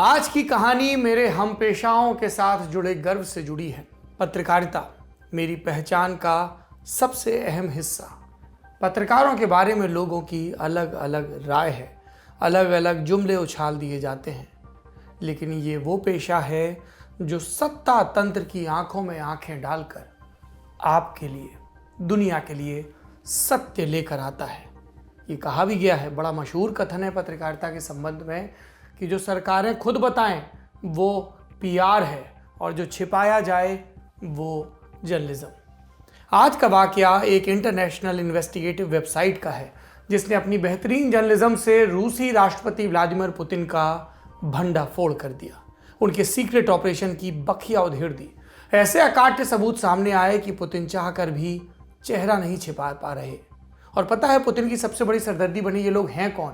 आज की कहानी मेरे हम पेशाओं के साथ जुड़े गर्व से जुड़ी है। पत्रकारिता मेरी पहचान का सबसे अहम हिस्सा। पत्रकारों के बारे में लोगों की अलग अलग राय है, अलग अलग जुमले उछाल दिए जाते हैं, लेकिन ये वो पेशा है जो सत्ता तंत्र की आंखों में आंखें डालकर आपके लिए, दुनिया के लिए सत्य लेकर आता है। ये कहा भी गया है, बड़ा मशहूर कथन है पत्रकारिता के संबंध में, कि जो सरकारें खुद बताएं वो पीआर है और जो छिपाया जाए वो जर्नलिज्म। आज का वाकया एक इंटरनेशनल इन्वेस्टिगेटिव वेबसाइट का है, जिसने अपनी बेहतरीन जर्नलिज्म से रूसी राष्ट्रपति व्लादिमीर पुतिन का भंडाफोड़ कर दिया, उनके सीक्रेट ऑपरेशन की बखिया उधेड़ दी। ऐसे अकाट्य सबूत सामने आए कि पुतिन चाहकर भी चेहरा नहीं छिपा पा रहे। और पता है पुतिन की सबसे बड़ी सरदर्दी बनी ये लोग हैं कौन?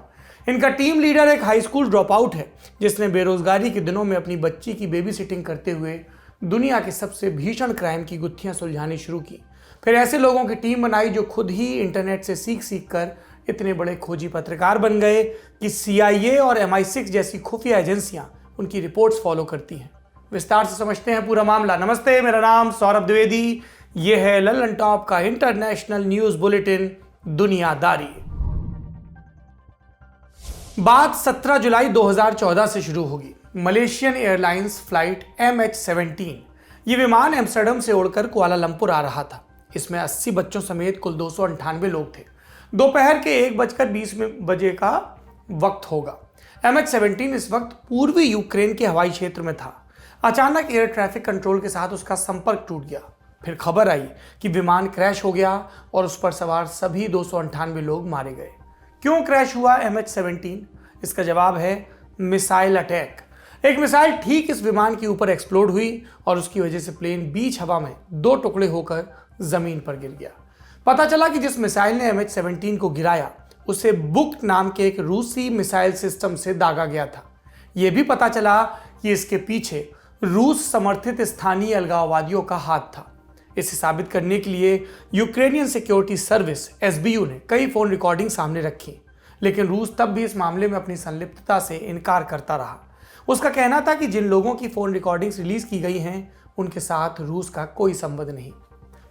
इनका टीम लीडर एक हाई स्कूल ड्रॉप आउट है, जिसने बेरोजगारी के दिनों में अपनी बच्ची की बेबी सिटिंग करते हुए दुनिया के सबसे भीषण क्राइम की गुत्थियां सुलझानी शुरू की। फिर ऐसे लोगों की टीम बनाई जो खुद ही इंटरनेट से सीख कर इतने बड़े खोजी पत्रकार बन गए कि CIA और MI6 जैसी खुफिया एजेंसियां उनकी रिपोर्ट्स फॉलो करती हैं। विस्तार से समझते हैं पूरा मामला। नमस्ते, मेरा नाम सौरभ द्विवेदी। ये है लल्लन टॉप का इंटरनेशनल न्यूज बुलेटिन दुनियादारी। बात 17 जुलाई 2014 से शुरू होगी। मलेशियन एयरलाइंस फ्लाइट MH17 ये विमान एम्स्टर्डम से उड़कर कुआलालंपुर आ रहा था। इसमें 80 बच्चों समेत कुल 298 लोग थे। दोपहर के 1:20 बजे का वक्त होगा। MH17 इस वक्त पूर्वी यूक्रेन के हवाई क्षेत्र में था। अचानक एयर ट्रैफिक कंट्रोल के साथ उसका संपर्क टूट गया। फिर खबर आई कि विमान क्रैश हो गया और उस पर सवार सभी 298 लोग मारे गए। क्यों क्रैश हुआ MH17? इसका जवाब है मिसाइल अटैक। एक मिसाइल ठीक इस विमान के ऊपर एक्सप्लोड हुई और उसकी वजह से प्लेन बीच हवा में 2 टुकड़े होकर जमीन पर गिर गया। पता चला कि जिस मिसाइल ने MH17 को गिराया उसे बुक नाम के एक रूसी मिसाइल सिस्टम से दागा गया था। यह भी पता चला कि इसके पीछे रूस समर्थित स्थानीय अलगाववादियों का हाथ था। इसे साबित करने के लिए यूक्रेनियन सिक्योरिटी सर्विस SBU ने कई फोन रिकॉर्डिंग सामने रखी, लेकिन रूस तब भी इस मामले में अपनी संलिप्तता से इनकार करता रहा। उसका कहना था कि जिन लोगों की फोन रिकॉर्डिंग्स रिलीज की गई हैं उनके साथ रूस का कोई संबंध नहीं।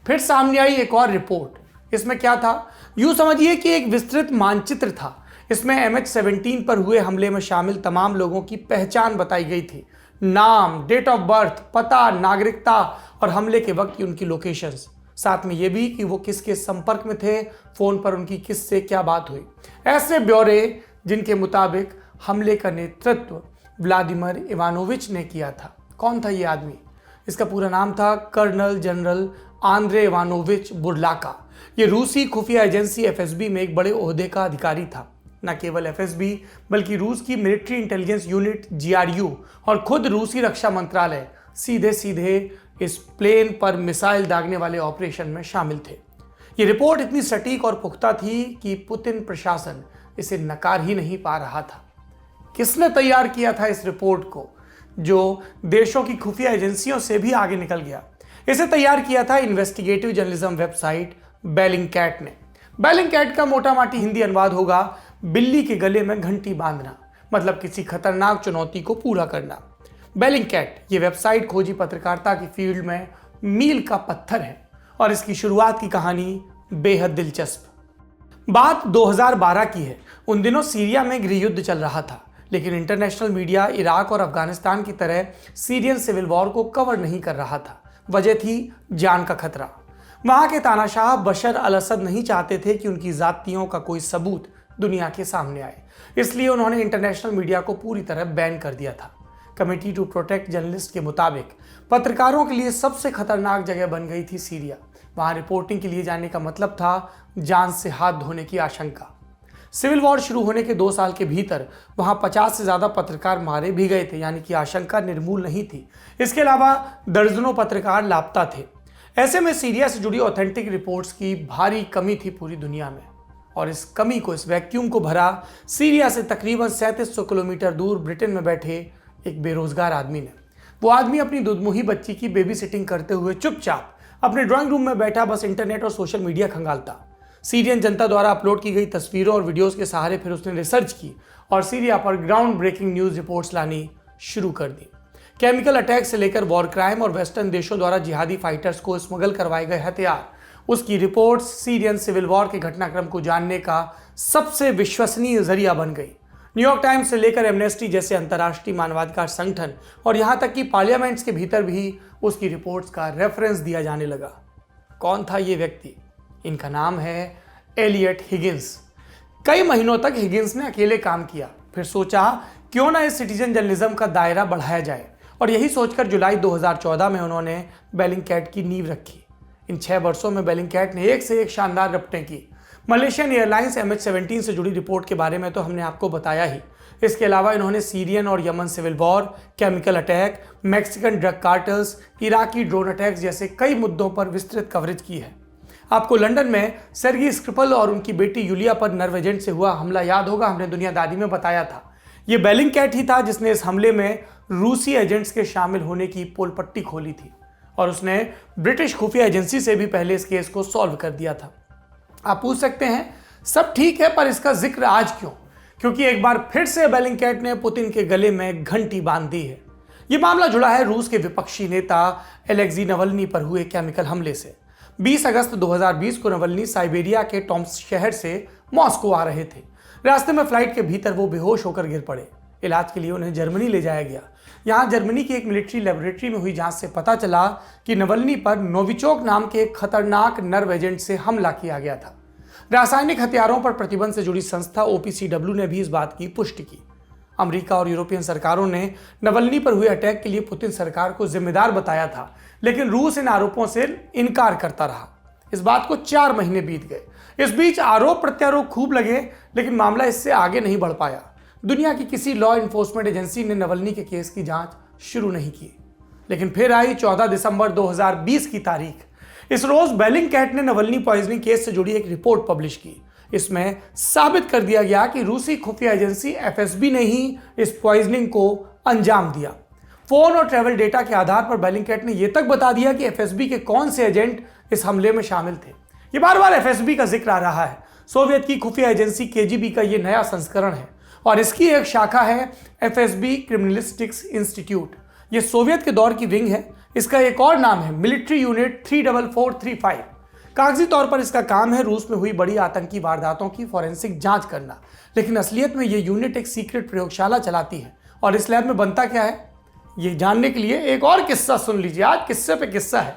फिर सामने आई एक और रिपोर्ट। इसमें क्या था? यूं समझिए कि एक विस्तृत मानचित्र था। इसमें MH17 पर हुए हमले में शामिल तमाम लोगों की पहचान बताई गई थी, नाम, डेट ऑफ बर्थ, पता, नागरिकता और हमले के वक्त की उनकी लोकेशंस। साथ में यह भी कि वो किसके संपर्क में थे, फोन पर उनकी किससे क्या बात हुई। ऐसे ब्यौरे जिनके मुताबिक हमले का नेतृत्व व्लादिमीर इवानोविच ने किया था। कौन था ये आदमी? इसका पूरा नाम था कर्नल जनरल आंद्रे इवानोविच बुर्लाका। ये रूसी खुफिया एजेंसी FSB में एक बड़े ओहदे का अधिकारी था। न केवल FSB बल्कि रूस की मिलिट्री इंटेलिजेंस यूनिट GRU और खुद रूसी रक्षा मंत्रालय सीधे सीधे इस प्लेन पर मिसाइल दागने वाले ऑपरेशन में शामिल थे। ये रिपोर्ट इतनी सटीक और पुख्ता थी कि पुतिन प्रशासन इसे नकार ही नहीं पा रहा था। किसने तैयार किया था इस रिपोर्ट को, जो देशों की खुफिया एजेंसियों से भी आगे निकल गया? इसे तैयार किया था इन्वेस्टिगेटिव जर्नलिज्म वेबसाइट बेलिंगकैट ने। बेलिंगकैट का मोटा माटी हिंदी अनुवाद होगा बिल्ली के गले में घंटी बांधना, मतलब किसी खतरनाक चुनौती को पूरा करना। बेलिंगकैट ये वेबसाइट खोजी पत्रकारिता की फील्ड में मील का पत्थर है और इसकी शुरुआत की कहानी बेहद दिलचस्प। बात 2012 की है। उन दिनों सीरिया में गृह युद्ध चल रहा था, लेकिन इंटरनेशनल मीडिया इराक और अफगानिस्तान की तरह सीरियन सिविल वॉर को कवर नहीं कर रहा था। वजह थी जान का खतरा। वहां के तानाशाह बशर अल असद नहीं चाहते थे कि उनकी जातियों का कोई सबूत दुनिया के सामने आए, इसलिए उन्होंने इंटरनेशनल मीडिया को पूरी तरह बैन कर दिया था। कमेटी टू प्रोटेक्ट जर्नलिस्ट के मुताबिक पत्रकारों के लिए सबसे खतरनाक जगह बन गई थी सीरिया। वहां रिपोर्टिंग के लिए जाने का मतलब था जान से हाथ धोने की आशंका। सिविल वॉर शुरू होने के 2 साल के भीतर वहां 50 से ज्यादा पत्रकार मारे भी गए थे, यानी कि आशंका निर्मूल नहीं थी। इसके अलावा दर्जनों पत्रकार लापता थे। ऐसे में सीरिया से जुड़ी ऑथेंटिक रिपोर्ट्स की भारी कमी थी पूरी दुनिया में, और इस कमी को, इस वैक्यूम को भरा सीरिया से तकरीबन 3700 किलोमीटर दूर ब्रिटेन में बैठे एक बेरोजगार आदमी ने। वो आदमी अपनी दुधमुही बच्ची की बेबी सिटिंग करते हुए चुपचाप अपने ड्राइंग रूम में बैठा बस इंटरनेट और सोशल मीडिया खंगालता। सीरियन जनता द्वारा अपलोड की गई तस्वीरों और वीडियोस के सहारे फिर उसने रिसर्च की और सीरिया पर ग्राउंड ब्रेकिंग न्यूज रिपोर्ट्स लानी शुरू कर दी। केमिकल अटैक से लेकर वॉर क्राइम और वेस्टर्न देशों द्वारा जिहादी फाइटर्स को स्मगल करवाए गए हथियार, उसकी रिपोर्ट्स सीरियन सिविल वॉर के घटनाक्रम को जानने का सबसे विश्वसनीय जरिया बन गई। न्यूयॉर्क टाइम्स से लेकर एमनेस्टी जैसे अंतर्राष्ट्रीय मानवाधिकार संगठन और यहां तक कि पार्लियामेंट्स के भीतर भी उसकी रिपोर्ट्स का रेफरेंस दिया जाने लगा। कौन था ये व्यक्ति? इनका नाम है एलियट हिगिंस। कई महीनों तक हिगिंस ने अकेले काम किया, फिर सोचा क्यों ना इस सिटीजन जर्नलिज्म का दायरा बढ़ाया जाए, और यही सोचकर जुलाई 2014 में उन्होंने बेलिंगकैट की नींव रखी। इन 6 वर्षों में बेलिंगकैट ने एक से एक शानदार रपटें की। मलेशियन एयरलाइंस MH17 से जुड़ी रिपोर्ट के बारे में तो हमने आपको बताया ही। इसके अलावा इन्होंने सीरियन और Yemen civil war, chemical attack, Mexican drug cartels, Iraqi drone attacks जैसे कई मुद्दों पर विस्तृत कवरेज की है। आपको लंदन में सेर्गी स्क्रिपल और उनकी बेटी यूलिया पर नर्व एजेंट से हुआ हमला याद होगा, हमने दुनियादारी में बताया था। ये बेलिंगकैट ही था जिसने इस हमले में रूसी एजेंट्स के शामिल होने की पोल पट्टी खोली थी, और उसने ब्रिटिश खुफिया एजेंसी से भी पहले इस केस को सॉल्व कर दिया था। आप पूछ सकते हैं सब ठीक है, पर इसका जिक्र आज क्यों? क्योंकि एक बार फिर से बेलिंगकैट ने पुतिन के गले में घंटी बांध दी है। यह मामला जुड़ा है रूस के विपक्षी नेता एलेक्सी नवल्नी पर हुए केमिकल हमले से। 20 अगस्त 2020 को नवल्नी साइबेरिया के टॉम्स्क शहर से मॉस्को आ रहे थे। रास्ते में फ्लाइट के भीतर वो बेहोश होकर गिर पड़े। इलाज के लिए उन्हें जर्मनी ले जाया गया। यहाँ जर्मनी की एक मिलिट्री लेबोरेटरी में हुई जांच से पता चला कि नवल्नी पर नोविचोक नाम के एक खतरनाक नर्व एजेंट से हमला किया गया था। रासायनिक हथियारों पर प्रतिबंध से जुड़ी संस्था OPCW ने भी इस बात की पुष्टि की। अमेरिका और यूरोपियन सरकारों ने नवल्नी पर हुए अटैक के लिए पुतिन सरकार को जिम्मेदार बताया था, लेकिन रूस इन आरोपों से इनकार करता रहा। इस बात को 4 महीने बीत गए। इस बीच आरोप प्रत्यारोप खूब लगे, लेकिन मामला इससे आगे नहीं बढ़ पाया। दुनिया की किसी लॉ इन्फोर्समेंट एजेंसी ने नवल्नी के केस की जांच शुरू नहीं की। लेकिन फिर आई 14 दिसंबर 2020 की तारीख। इस रोज बेलिंगकैट ने नवल्नी पॉइजनिंग केस से जुड़ी एक रिपोर्ट पब्लिश की। इसमें साबित कर दिया गया कि रूसी खुफिया एजेंसी FSB ने ही इस पॉइजनिंग को अंजाम दिया। फोन और ट्रैवल डेटा के आधार पर बेलिंगकैट ने यह तक बता दिया कि FSB के कौन से एजेंट इस हमले में शामिल थे। ये बार बार FSB का जिक्र आ रहा है। सोवियत की खुफिया एजेंसी KGB का ये नया संस्करण है, और इसकी एक शाखा है FSB क्रिमिनलिस्टिक्स इंस्टीट्यूट। ये सोवियत के दौर की विंग है। इसका एक और नाम है मिलिट्री यूनिट 34435। कागजी तौर पर इसका काम है रूस में हुई बड़ी आतंकी वारदातों की फॉरेंसिक जांच करना, लेकिन असलियत में यह यूनिट एक सीक्रेट प्रयोगशाला चलाती है। और इस लैब में बनता क्या है, ये जानने के लिए एक और किस्सा सुन लीजिए। आज किस्से पे किस्सा है।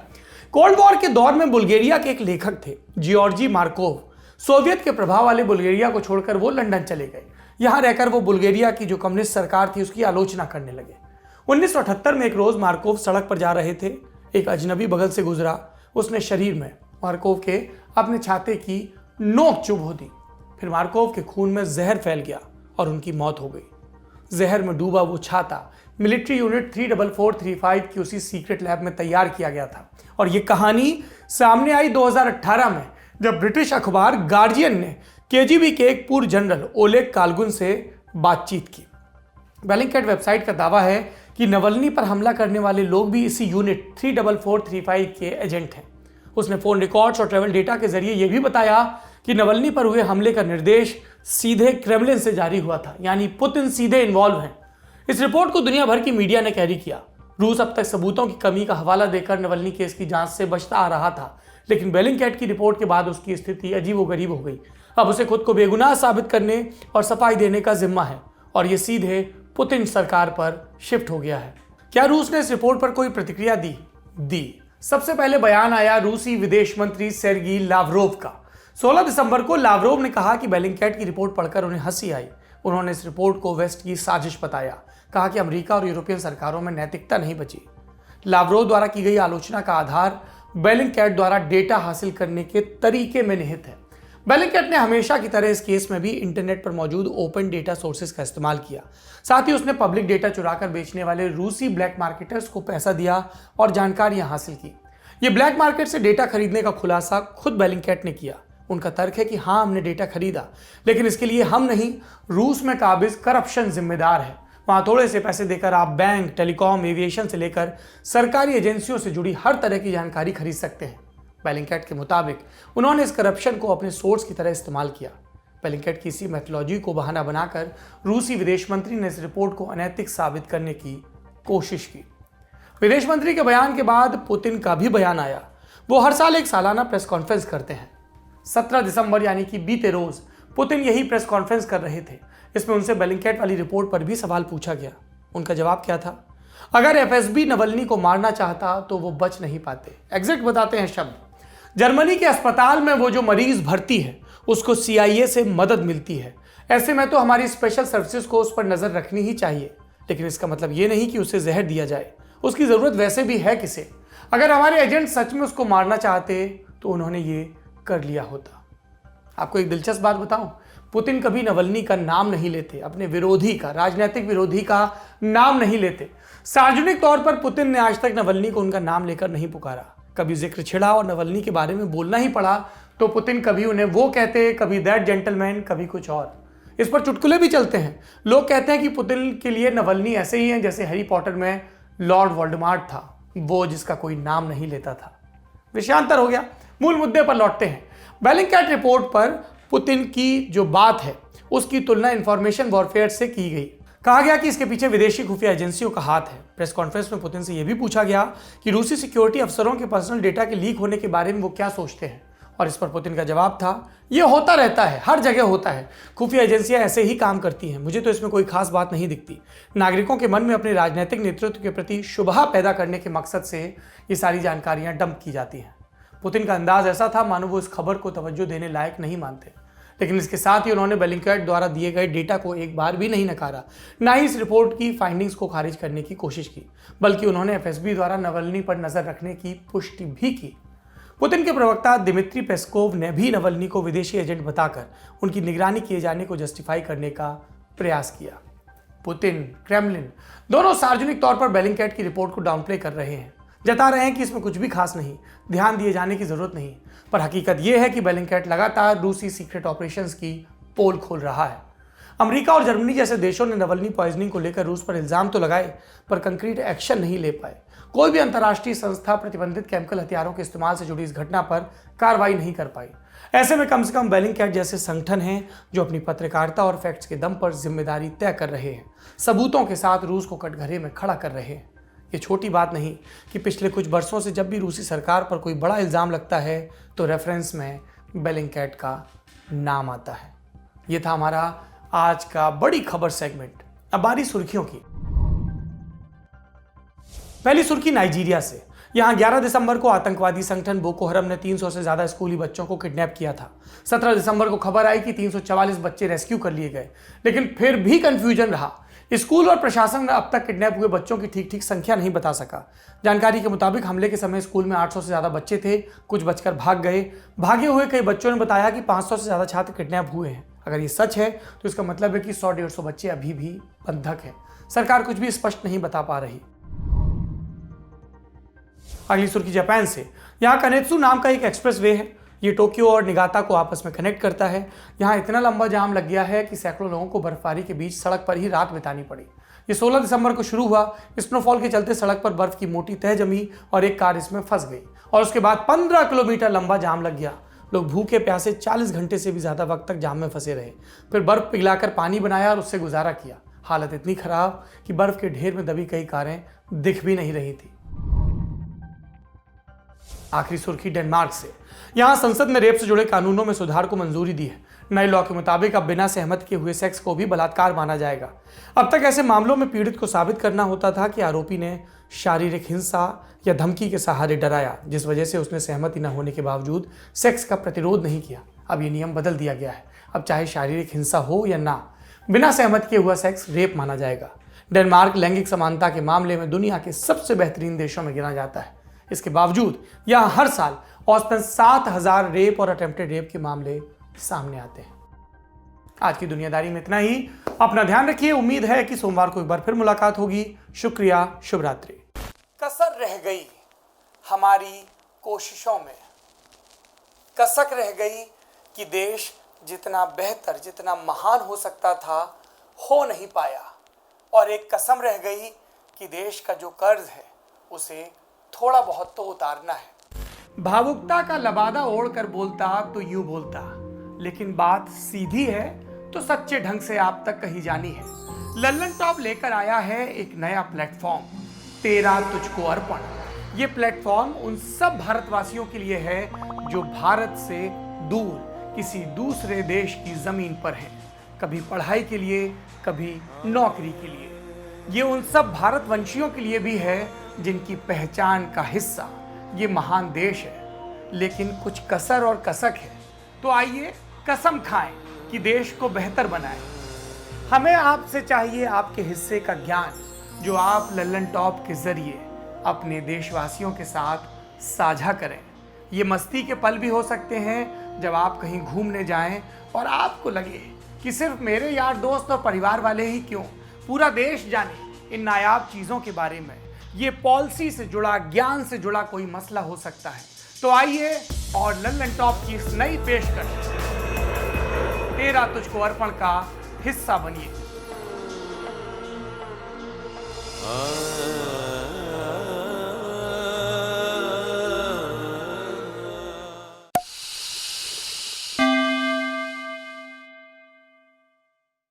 कोल्ड वॉर के दौर में बुल्गारिया के एक लेखक थे जियोर्जी मार्कोव। सोवियत के प्रभाव वाले बुल्गारिया को छोड़कर वो लंदन चले गए। यहां रहकर वो बुल्गारिया की जो कम्युनिस्ट सरकार थी उसकी आलोचना करने लगे। 1978 में एक रोज मार्कोव सड़क पर जा रहे थे। एक अजनबी बगल से गुजरा। उसने शरीर में मार्कोव के अपने छाते की नोक चुभो दी। फिर मार्कोव के खून में जहर फैल गया और उनकी मौत हो गई। जहर में डूबा वो छाता मिलिट्री यूनिट 34435 की उसी सीक्रेट लैब में तैयार किया गया था। और ये कहानी सामने आई 2018 में, जब ब्रिटिश अखबार गार्जियन ने KGB के एक पूर्व जनरल ओलेग कालगुन से बातचीत की। बेलिंगकैट वेबसाइट का दावा है कि नवल्नी पर हमला करने वाले लोग भी इसी यूनिट 34435 के एजेंट हैं। उसने फोन रिकॉर्ड्स और ट्रैवल डेटा के जरिए यह भी बताया कि नवल्नी पर हुए हमले का निर्देश सीधे क्रेमलिन से जारी हुआ था, यानी पुतिन सीधे इन्वॉल्व हैं। इस रिपोर्ट को दुनिया भर की मीडिया ने कैरी किया। रूस अब तक सबूतों की कमी का हवाला देकर नवल्नी केस की जांच से बचता आ रहा था, लेकिन बेलिंगकैट की रिपोर्ट के बाद उसकी स्थिति अजीबोगरीब हो गई। अब उसे खुद को बेगुनाह साबित करने और सफाई देने का जिम्मा है, और ये सीधे पुतिन सरकार पर शिफ्ट हो गया है। क्या रूस ने इस रिपोर्ट पर कोई प्रतिक्रिया दी? सबसे पहले बयान आया रूसी विदेश मंत्री सेर्गी लावरोव का। 16 दिसंबर को लावरोव ने कहा कि बेलिंगकैट की रिपोर्ट पढ़कर उन्हें हंसी आई। उन्होंने इस रिपोर्ट को वेस्ट की साजिश बताया। कहा कि अमेरिका और यूरोपियन सरकारों में नैतिकता नहीं बची। लावरोव द्वारा की गई आलोचना का आधार बेलिंगकैट द्वारा डेटा हासिल करने के तरीके में निहित है। बेलिंगकैट ने हमेशा की तरह इस केस में भी इंटरनेट पर मौजूद ओपन डेटा सोर्सेज का इस्तेमाल किया। साथ ही उसने पब्लिक डेटा चुराकर बेचने वाले रूसी ब्लैक मार्केटर्स को पैसा दिया और जानकारियां हासिल की। ये ब्लैक मार्केट से डेटा खरीदने का खुलासा खुद बेलिंगकैट ने किया। उनका तर्क है कि हाँ, हमने डेटा खरीदा, लेकिन इसके लिए हम नहीं, रूस में काबिज करप्शन जिम्मेदार है। वहां थोड़े से पैसे देकर आप बैंक, टेलीकॉम, एविएशन से लेकर सरकारी एजेंसियों से जुड़ी हर तरह की जानकारी खरीद सकते हैं। बेलिंगकैट के मुताबिक उन्होंने इस करप्शन को अपने सोर्स की तरह इस्तेमाल किया। बेलिंकेट की इसी मेथोलॉजी को बहाना बनाकर रूसी विदेश मंत्री ने इस रिपोर्ट को अनैतिक साबित करने की कोशिश की। विदेश मंत्री के बयान के बाद पुतिन का भी बयान आया। वो हर साल एक सालाना प्रेस कॉन्फ्रेंस करते हैं। 17 दिसंबर यानी कि बीते रोज पुतिन यही प्रेस कॉन्फ्रेंस कर रहे थे। इसमें उनसे बेलिंकेट वाली रिपोर्ट पर भी सवाल पूछा गया। उनका जवाब क्या था? अगर एफएसबी नवल्नी को मारना चाहता तो वो बच नहीं पाते। एग्जैक्ट बताते हैं शब्द। जर्मनी के अस्पताल में वो जो मरीज भर्ती है उसको CIA से मदद मिलती है। ऐसे में तो हमारी स्पेशल सर्विसेज को उस पर नजर रखनी ही चाहिए, लेकिन इसका मतलब ये नहीं कि उसे जहर दिया जाए। उसकी जरूरत वैसे भी है किसे? अगर हमारे एजेंट सच में उसको मारना चाहते तो उन्होंने ये कर लिया होता। आपको एक दिलचस्प बात बताऊं, पुतिन कभी नवल्नी का नाम नहीं लेते, अपने विरोधी का, राजनीतिक विरोधी का नाम नहीं लेते। सार्वजनिक तौर पर पुतिन ने आज तक नवल्नी को उनका नाम लेकर नहीं पुकारा। कभी जिक्र छिड़ा और नवल्नी के बारे में बोलना ही पड़ा तो पुतिन कभी उन्हें वो कहते, कभी दैट जेंटलमैन, कभी कुछ और। इस पर चुटकुले भी चलते हैं। लोग कहते हैं कि पुतिन के लिए नवल्नी ऐसे ही है जैसे हैरी पॉटर में लॉर्ड वोल्डेमॉर्ट था, वो जिसका कोई नाम नहीं लेता था। विषयांतर हो गया, मूल मुद्दे पर लौटते हैं। बेलिंकेट रिपोर्ट पर पुतिन की जो बात है उसकी तुलना इंफॉर्मेशन वॉरफेयर से की गई। कहा गया कि इसके पीछे विदेशी खुफिया एजेंसियों का हाथ है। प्रेस कॉन्फ्रेंस में पुतिन से यह भी पूछा गया कि रूसी सिक्योरिटी अफसरों के पर्सनल डेटा के लीक होने के बारे में वो क्या सोचते हैं, और इस पर पुतिन का जवाब था, यह होता रहता है, हर जगह होता है, खुफिया एजेंसियां ऐसे ही काम करती हैं, मुझे तो इसमें कोई खास बात नहीं दिखती। नागरिकों के मन में अपने राजनीतिक नेतृत्व के प्रति शुबहा पैदा करने के मकसद से ये सारी जानकारियां डंप की जाती हैं। पुतिन का अंदाज ऐसा था मानो वो इस खबर को तवज्जो देने लायक नहीं मानते, लेकिन इसके साथ ही उन्होंने बेलिंकेट द्वारा दिए गए डेटा को एक बार भी नहीं नकारा, ना ही इस रिपोर्ट की फाइंडिंग्स को खारिज करने की कोशिश की, बल्कि उन्होंने एफएसबी द्वारा नवल्नी पर नजर रखने की पुष्टि भी की। पुतिन के प्रवक्ता दिमित्री पेस्कोव ने भी नवल्नी को विदेशी एजेंट बताकर उनकी निगरानी किए जाने को जस्टिफाई करने का प्रयास किया। पुतिन, क्रेमलिन दोनों सार्वजनिक तौर पर बेलिंकेट की रिपोर्ट को डाउनप्ले कर रहे हैं, जता रहे हैं कि इसमें कुछ भी खास नहीं, ध्यान दिए जाने की जरूरत नहीं। पर हकीकत यह है कि बेलिंकेट लगातार रूसी सीक्रेट ऑपरेशंस की पोल खोल रहा है। अमेरिका और जर्मनी जैसे देशों ने नवल्नी पॉइजनिंग को लेकर रूस पर इल्जाम तो लगाए, पर कंक्रीट एक्शन नहीं ले पाए। कोई भी अंतर्राष्ट्रीय संस्था प्रतिबंधित केमिकल हथियारों के इस्तेमाल से जुड़ी इस घटना पर कार्रवाई नहीं कर पाई। ऐसे में कम से कम बेलिंकेट जैसे संगठन हैं जो अपनी पत्रकारिता और फैक्ट्स के दम पर जिम्मेदारी तय कर रहे हैं, सबूतों के साथ रूस को कटघरे में खड़ा कर रहे हैं। ये छोटी बात नहीं कि पिछले कुछ वर्षों से जब भी रूसी सरकार पर कोई बड़ा इल्जाम लगता है तो रेफरेंस में बेलिंकेट का नाम आता है। ये था हमारा आज का बड़ी खबर सेगमेंट। अब बारी सुर्खियों की। पहली सुर्खी नाइजीरिया से। यहां 11 दिसंबर को आतंकवादी संगठन बोको हरम ने 300 से ज्यादा स्कूली बच्चों को किडनैप किया था। 17 दिसंबर को खबर आई कि 344 बच्चे रेस्क्यू कर लिए गए, लेकिन फिर भी कंफ्यूजन रहा। स्कूल और प्रशासन अब तक किडनैप हुए बच्चों की ठीक संख्या नहीं बता सका। जानकारी के मुताबिक हमले के समय स्कूल में 800 से ज्यादा बच्चे थे, कुछ बचकर भाग गए। भागे हुए कई बच्चों ने बताया कि 500 से ज्यादा छात्र किडनैप हुए हैं। अगर ये सच है तो इसका मतलब है कि 100-150 बच्चे अभी भी बंधक हैं। सरकार कुछ भी स्पष्ट नहीं बता पा रही। अगली सुर्खी जापान से। यहाँ कनेत्सु नाम का एक एक्सप्रेस वे है। ये टोक्यो और निगाता को आपस में कनेक्ट करता है। यहाँ इतना लंबा जाम लग गया है कि सैकड़ों लोगों को बर्फबारी के बीच सड़क पर ही रात बितानी पड़ी। ये 16 दिसंबर को शुरू हुआ। स्नोफॉल के चलते सड़क पर बर्फ की मोटी तह जमी और एक कार इसमें फंस गई, और उसके बाद 15 किलोमीटर लंबा जाम लग गया। लोग भूखे प्यासे 40 घंटे से भी ज्यादा वक्त तक जाम में फंसे रहे। फिर बर्फ पिघलाकर पानी बनाया और उससे गुजारा किया। हालत इतनी खराब कि बर्फ के ढेर में दबी कई कारें दिख भी नहीं रही थी। आखिरी सुर्खी डेनमार्क से। यहां संसद ने रेप से जुड़े कानूनों में सुधार को मंजूरी दी है। नए लॉ के मुताबिक अब बिना सहमति के हुए सेक्स को भी बलात्कार माना जाएगा। अब तक ऐसे मामलों में पीड़ित को साबित करना होता था कि आरोपी ने शारीरिक हिंसा या धमकी के सहारे डराया, जिस वजह से उसने सहमति न होने के बावजूद सेक्स का प्रतिरोध नहीं किया। अब ये नियम बदल दिया गया है। अब चाहे शारीरिक हिंसा हो या ना, बिना सहमति के हुआ सेक्स रेप माना जाएगा। डेनमार्क लैंगिक समानता के मामले में दुनिया के सबसे बेहतरीन देशों में गिना जाता है। इसके बावजूद यहां हर साल औसतन 7,000 रेप और अटेम्प्टेड रेप के मामले सामने आते हैं। आज की दुनियादारी में इतना ही। अपना ध्यान रखिए। उम्मीद है कि सोमवार को एक बार फिर मुलाकात होगी। शुक्रिया, शुभ रात्रि। कसर रह गई हमारी कोशिशों में, कसक रह गई कि देश जितना बेहतर, जितना महान हो सकता था, हो नहीं पाया, और एक कसम रह गई कि देश का जो कर्ज है उसे थोड़ा बहुत तो उतारना है। भावुकता का लबादा ओढ़कर बोलता तो यूं बोलता, लेकिन बात सीधी है तो सच्चे ढंग से आप तक कही जानी है। लल्लन टॉप लेकर आया है एक नया प्लेटफॉर्म, तेरा तुझको अर्पण। ये प्लेटफॉर्म उन सब भारतवासियों के लिए है जो भारत से दूर किसी दूसरे देश की जमीन पर हैं, कभी पढ़ाई के लिए, कभी नौकरी के लिए। ये उन सब भारतवंशियों के लिए भी है जिनकी पहचान का हिस्सा ये महान देश है, लेकिन कुछ कसर और कसक है। तो आइए कसम खाएं कि देश को बेहतर बनाएं। हमें आपसे चाहिए आपके हिस्से का ज्ञान, जो आप लल्लन टॉप के जरिए अपने देशवासियों के साथ साझा करें। ये मस्ती के पल भी हो सकते हैं जब आप कहीं घूमने जाएं और आपको लगे कि सिर्फ मेरे यार दोस्त और परिवार वाले ही क्यों, पूरा देश जाने इन नायाब चीज़ों के बारे में। ये पॉलिसी से जुड़ा, ज्ञान से जुड़ा कोई मसला हो सकता है। तो आइए और लल्लन टॉप की इस नई पेशकश तेरा तुझको अर्पण का हिस्सा बनिए।